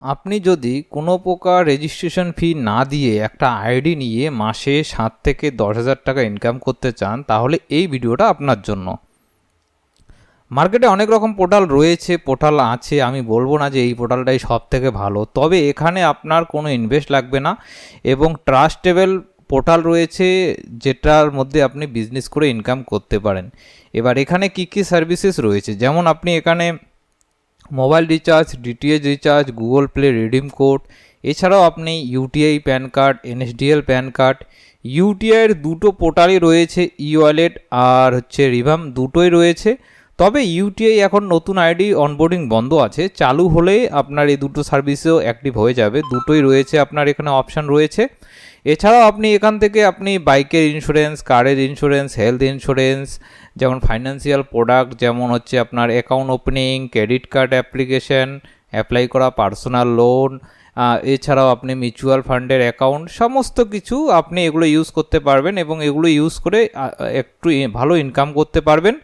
আপনি যদি কোনো প্রকার রেজিস্ট্রেশন ফি না দিয়ে একটা আইডি নিয়ে মাসে 7 থেকে 10,000 টাকা ইনকাম করতে চান, তাহলে এই ভিডিওটা আপনার জন্য। মার্কেটে অনেক রকম পোর্টাল রয়েছে, পোর্টাল আছে, আমি বলবো না যে এই পোর্টালটাই সব থেকে ভালো, তবে এখানে আপনার কোনো ইনভেস্ট লাগবে না এবং ট্রাস্টেবল পোর্টাল রয়েছে যেটার মধ্যে আপনি বিজনেস করে ইনকাম করতে পারেন। এবার এখানে কি কি সার্ভিসেস রয়েছে, যেমন আপনি এখানে mobile recharge, DTH recharge, Google Play redeem code, এছাড়াও আপনি UTI PAN card, NSDL PAN card, ইউটিআইয়ের দুটো পোর্টালই রয়েছে, ই ওয়ালেট আর রিভাম দুটোই রয়েছে। তবে ইউটিআই এখন নতুন আইডি অনবোর্ডিং বন্ধ আছে, চালু হলেই আপনার এই দুটো সার্ভিসও অ্যাক্টিভ হয়ে যাবে। দুটোই রয়েছে, আপনার এখানে অপশান রয়েছে। এছাড়াও আপনি এখান থেকে আপনি বাইকের ইন্স্যুরেন্স, কারের ইন্স্যুরেন্স, হেলথ ইন্স্যুরেন্স, যেমন ফাইন্যান্সিয়াল প্রোডাক্ট, যেমন আপনার account opening, credit card application, apply করা পার্সোনাল লোন, এছাড়াও আপনি মিউচুয়াল ফান্ডের অ্যাকাউন্ট, সমস্ত কিছু আপনি এগুলো ইউজ করতে পারবেন এবং এগুলো ইউজ করে একটু ভালো ইনকাম করতে পারবেন।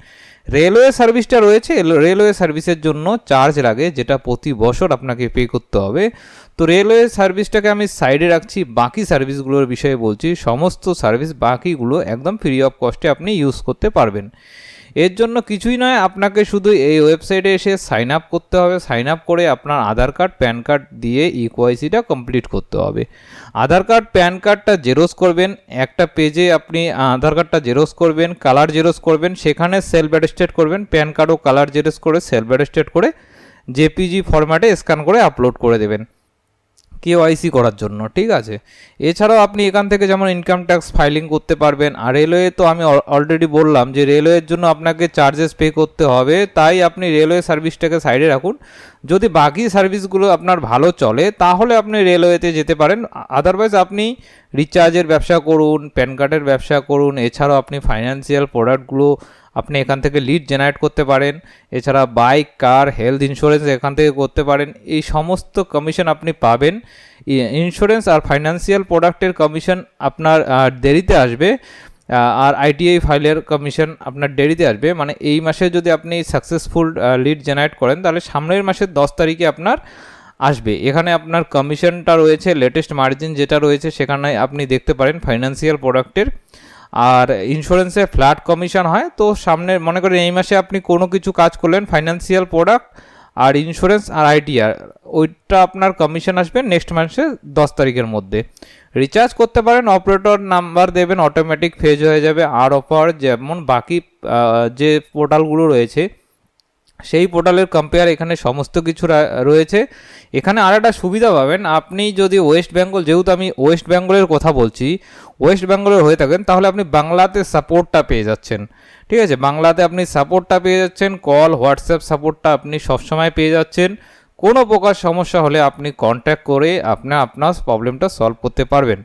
রেলওয়ে সার্ভিসটা রয়েছে, রেলওয়ে সার্ভিসের জন্য চার্জ লাগে, যেটা প্রতি বছর আপনাকে পে করতে হবে। তো রেলওয়ে সার্ভিসটাকে আমি সাইডে রাখছি, বাকি সার্ভিসগুলোর বিষয়ে বলছি। সমস্ত সার্ভিস বাকিগুলো একদম ফ্রি অফ কস্টে আপনি ইউজ করতে পারবেন। এর জন্য কিছুই নয়, আপনাকে শুধু এই ওয়েবসাইটে এসে সাইন আপ করতে হবে। সাইন আপ করে আপনার আধার কার্ড, প্যান কার্ড দিয়ে ইকেওয়াইসিটা কমপ্লিট করতে হবে। আধার কার্ড, প্যান কার্ডটা জেরক্স করবেন, একটা পেজে আপনি আধার কার্ডটা জেরক্স করবেন, কালার জেরক্স করবেন, সেখানে সেলফ অ্যাটেস্টেড করবেন, প্যান কার্ডও কালার জেরক্স করে সেলফ অ্যাটেস্টেড করে জেপিজি ফরম্যাটে স্ক্যান করে আপলোড করে দেবেন কেওয়াইসি করার জন্য, ঠিক আছে। এছাড়াও আপনি এখান থেকে যেমন ইনকাম ট্যাক্স ফাইলিং করতে পারবেন। আর রেলওয়ে তো আমি অলরেডি বললাম যে রেলওয়ের জন্য আপনাকে চার্জেস পে করতে হবে, তাই আপনি রেলওয়ে সার্ভিসটাকে সাইডে রাখুন। যদি বাকি সার্ভিসগুলো আপনার ভালো চলে তাহলে আপনি রেলওয়েতে যেতে পারেন, আদারওয়াইজ আপনি রিচার্জের ব্যবসা করুন, প্যান কার্ডের ব্যবসা করুন। এছাড়াও আপনি ফাইন্যান্সিয়াল প্রোডাক্টগুলো আপনি এখান থেকে লিড জেনারেট করতে পারেন। এছাড়া বাইক, কার, হেলথ ইন্স্যুরেন্স এখান থেকে করতে পারেন। এই সমস্ত কমিশন আপনি পাবেন। ইন্স্যুরেন্স আর ফাইন্যান্সিয়াল প্রোডাক্টের কমিশন আপনার দেরিতে আসবে, আর আইটিআই ফাইলের কমিশন আপনার দেরিতে আসবে। মানে এই মাসে যদি আপনি সাকসেসফুল লিড জেনারেট করেন তাহলে সামনের মাসের 10 তারিখে আপনার আসবে। এখানে আপনার কমিশনটা রয়েছে, লেটেস্ট মার্জিন যেটা রয়েছে সেখানে আপনি দেখতে পারেন ফাইন্যান্সিয়াল প্রোডাক্টের। আর ইন্স্যুরেন্সে ফ্ল্যাট কমিশন হয়, তো সামনে মনে করেন এই মাসে আপনি কোনো কিছু কাজ করলেন, ফাইন্যান্সিয়াল প্রোডাক্ট আর ইন্স্যুরেন্স আর আইটিআর, ওইটা আপনার কমিশন আসবে নেক্সট মাসে 10 তারিখের মধ্যে। রিচার্জ করতে পারেন, অপারেটর নাম্বার দেবেন, অটোমেটিক ফেজ হয়ে যাবে। আর অফার যেমন বাকি যে পোর্টালগুলো রয়েছে সেই পোর্টালের কম্পেয়ার এখানে সমস্ত কিছু রয়েছে। এখানে আর একটা সুবিধা পাবেন, আপনি যদি ওয়েস্ট বেঙ্গল, যেহেতু আমি ওয়েস্ট বেঙ্গলের কথা বলছি, ওয়েস্ট বেঙ্গলের হয়ে থাকেন তাহলে আপনি বাংলাতে সাপোর্টটা পেয়ে যাচ্ছেন, ঠিক আছে। বাংলাতে আপনি সাপোর্টটা পেয়ে যাচ্ছেন, কল, হোয়াটসঅ্যাপ সাপোর্টটা আপনি সবসময় পেয়ে যাচ্ছেন। কোনো প্রকার সমস্যা হলে আপনি কন্ট্যাক্ট করে আপনার প্রবলেমটা সলভ করতে পারবেন।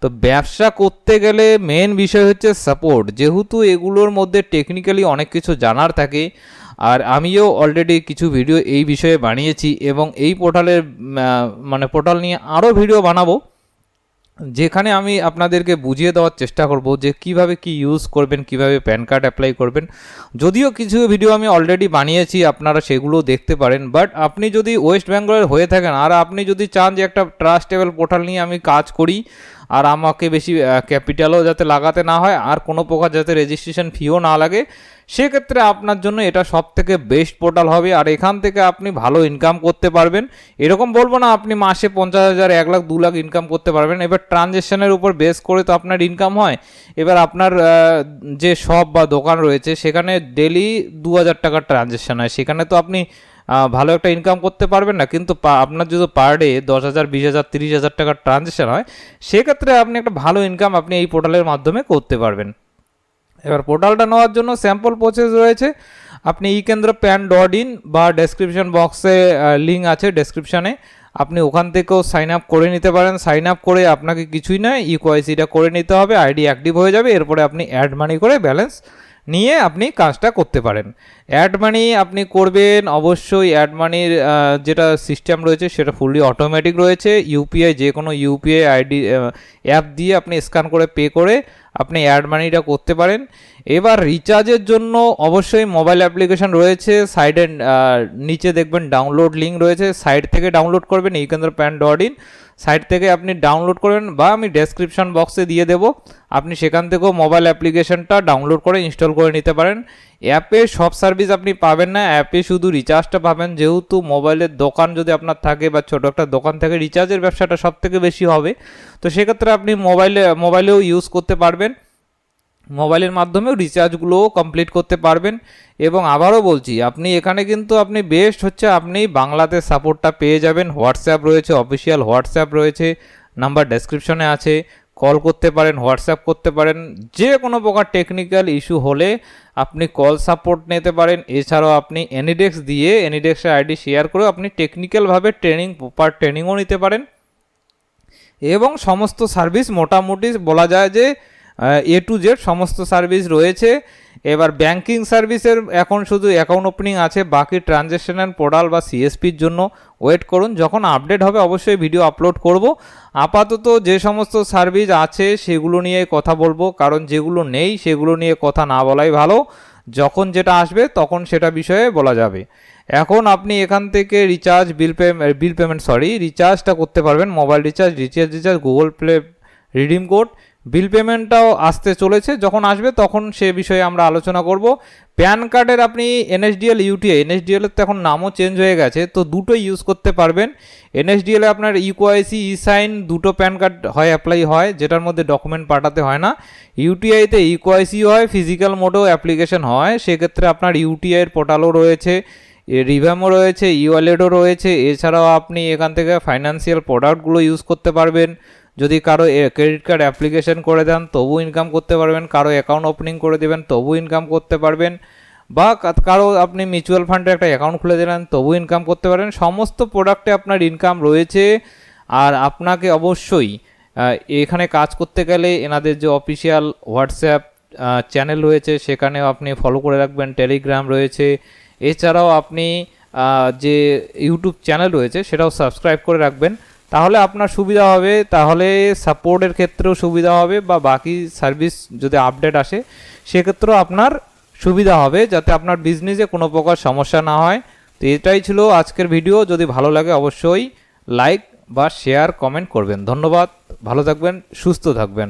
তো ব্যবসা করতে গেলে মেন বিষয় হচ্ছে সাপোর্ট, যেহেতু এগুলোর মধ্যে টেকনিক্যালি অনেক কিছু জানার থাকে। আর আমিও অলরেডি কিছু ভিডিও এই বিষয়ে বানিয়েছি এবং এই পোর্টালের পোর্টাল নিয়ে আরও ভিডিও বানাবো, যেখানে আমি আপনাদেরকে বুঝিয়ে দেওয়ার চেষ্টা করব যে কিভাবে কি ইউজ করবেন, কিভাবে প্যান কার্ড অ্যাপ্লাই করবেন। যদিও কিছু ভিডিও আমি অলরেডি বানিয়েছি, আপনারা সেগুলো দেখতে পারেন। বাট আপনি যদি ওয়েস্ট বেঙ্গলের হয়ে থাকেন আর আপনি যদি চান যে একটা ট্রাস্টেবল পোর্টাল নিয়ে আমি কাজ করি আর আমাকে বেশি ক্যাপিটালও যাতে লাগাতে না হয় আর কোনো প্রকার যাতে রেজিস্ট্রেশন ফিও না লাগে, সেক্ষেত্রে আপনার জন্য এটা সব থেকে বেস্ট পোর্টাল হবে। আর এখান থেকে আপনি ভালো ইনকাম করতে পারবেন। এরকম বলবো না আপনি মাসে 50,000, 1 লাখ, 2 লাখ ইনকাম করতে পারবেন। এবার ট্রানজ্যাকশনের উপর বেস করে তো আপনার ইনকাম হয়। এবার আপনার যে শপ বা দোকান রয়েছে সেখানে ডেলি 2,000 টাকার ট্রানজ্যাকশন হয়, সেখানে তো আপনি ভালো একটা ইনকাম করতে পারবেন না। কিন্তু আপনার যদি পার ডে 10,000, 20,000, 30,000 টাকার ট্রানজ্যাকশন হয়, সেক্ষেত্রে আপনি একটা ভালো ইনকাম আপনি এই পোর্টালের মাধ্যমে করতে পারবেন। এবার পোর্টালটা নেওয়ার জন্য স্যাম্পল প্রসেস রয়েছে। আপনি eKendraPan.in বা ডেসক্রিপশন বক্সে লিঙ্ক আছে ডেসক্রিপশানে, আপনি ওখান থেকেও সাইন আপ করে নিতে পারেন। সাইন আপ করে আপনাকে কিছুই নয়, ইকেওয়াইসিটা করে নিতে হবে, আইডি অ্যাক্টিভ হয়ে যাবে। এরপরে আপনি অ্যাড মানি করে ব্যালেন্স নিয়ে আপনি কাজটা করতে পারেন। অ্যাড মানি আপনি করবেন অবশ্যই, অ্যাড মানির যেটা সিস্টেম রয়েছে সেটা ফুললি অটোমেটিক রয়েছে। ইউপিআই, যে কোনো ইউপিআই আইডি অ্যাপ দিয়ে আপনি স্ক্যান করে পে করে আপনি অ্যাড মানিটা করতে পারেন। এবার রিচার্জের জন্য অবশ্যই মোবাইল অ্যাপ্লিকেশন রয়েছে, সাইডে নিচে দেখবেন ডাউনলোড লিঙ্ক রয়েছে, সাইড থেকে ডাউনলোড করবেন eukendrapan.in, সাইট থেকে আপনি ডাউনলোড করবেন বা আমি ডেসক্রিপশন বক্সে দিয়ে দেবো, আপনি সেখান থেকেও মোবাইল অ্যাপ্লিকেশনটা ডাউনলোড করে ইনস্টল করে নিতে পারেন। অ্যাপে সব সার্ভিস আপনি পাবেন না, অ্যাপে শুধু রিচার্জটা পাবেন। যেহেতু মোবাইলের দোকান যদি আপনার থাকে বা ছোটো একটা দোকান থাকে, রিচার্জের ব্যবসাটা সব থেকে বেশি হবে, তো সেক্ষেত্রে আপনি মোবাইলেও ইউজ করতে পারবেন, মোবাইলের মাধ্যমেও রিচার্জগুলোও কমপ্লিট করতে পারবেন। এবং আবারও বলছি, আপনি এখানে কিন্তু আপনি বেস্ট হচ্ছে আপনি বাংলাতে সাপোর্টটা পেয়ে যাবেন। হোয়াটসঅ্যাপ রয়েছে, অফিসিয়াল হোয়াটসঅ্যাপ রয়েছে, নাম্বার ডেসক্রিপশনে আছে, কল করতে পারেন, হোয়াটসঅ্যাপ করতে পারেন। যে কোনো প্রকার টেকনিক্যাল ইস্যু হলে আপনি কল সাপোর্ট নিতে পারেন। এছাড়াও আপনি এনিডেক্স দিয়ে এনিডেক্সের আইডি শেয়ার করেও আপনি টেকনিক্যালভাবে প্রপার ট্রেনিংও নিতে পারেন। এবং সমস্ত সার্ভিস মোটামুটি বলা যায় যে A to Z সমস্ত সার্ভিস রয়েছে। এবার ব্যাংকিং সার্ভিসের এখন শুধু অ্যাকাউন্ট ওপেনিং আছে, বাকি ট্রানজ্যাকশনাল পোর্টাল বা সিএসপির জন্য ওয়েট করুন, যখন আপডেট হবে অবশ্যই ভিডিও আপলোড করব। আপাতত যে সমস্ত সার্ভিস আছে সেগুলো নিয়ে কথা বলবো, কারণ যেগুলো নেই সেগুলো নিয়ে কথা না বলাই ভালো। যখন যেটা আসবে তখন সেটা বিষয়ে বলা যাবে। এখন আপনি এখান থেকে রিচার্জটা করতে পারবেন, mobile recharge, Google Play redeem code, bill পেমেন্টটাও আসতে চলেছে, যখন আসবে তখন সে বিষয়ে আমরা আলোচনা করব। প্যান কার্ডের আপনি এনএসডিএল, ইউটিআই, এনএসডিএলের তো এখন নামও চেঞ্জ হয়ে গেছে, তো দুটোই ইউজ করতে পারবেন। এনএসডিএলে আপনার ইকোআইসি, ই সাইন দুটো প্যান কার্ড হয় অ্যাপ্লাই হয়, যেটার মধ্যে ডকুমেন্ট পাঠাতে হয় না। ইউটিআইতে ইকোআইসি হয়, ফিজিক্যাল মোডেও অ্যাপ্লিকেশন হয়, সেক্ষেত্রে আপনার ইউটিআইয়ের পোর্টালও রয়েছে, রিভ্যামও রয়েছে, ইওয়ালেটও রয়েছে। এছাড়াও আপনি এখান থেকে ফাইন্যান্সিয়াল প্রোডাক্টগুলো ইউজ করতে পারবেন। যদি কারো ক্রেডিট কার্ড অ্যাপ্লিকেশন করে দেন তবু ইনকাম করতে পারবেন, কারো অ্যাকাউন্ট ওপেনিং করে দেবেন তবু ইনকাম করতে পারবেন, বা কারো আপনি মিউচুয়াল ফান্ডে একটা অ্যাকাউন্ট খুলে দিলেন তবু ইনকাম করতে পারেন। সমস্ত প্রোডাক্টে আপনার ইনকাম রয়েছে। আর আপনাকে অবশ্যই এখানে কাজ করতে গেলে এনাদের যে অফিসিয়াল হোয়াটসঅ্যাপ চ্যানেল রয়েছে সেখানেও আপনি ফলো করে রাখবেন, টেলিগ্রাম রয়েছে। এছাড়াও আপনি যে ইউটিউব চ্যানেল রয়েছে সেটাও সাবস্ক্রাইব করে রাখবেন, তাহলে আপনার সুবিধা হবে, তাহলে সাপোর্টের ক্ষেত্রেও সুবিধা হবে, বা বাকি সার্ভিস যদি আপডেট আসে সেক্ষেত্রেও আপনার সুবিধা হবে, যাতে আপনার বিজনেসে কোনো প্রকার সমস্যা না হয়। তো এটাই ছিল আজকের ভিডিও। যদি ভালো লাগে অবশ্যই লাইক বা শেয়ার কমেন্ট করবেন। ধন্যবাদ, ভালো থাকবেন, সুস্থ থাকবেন।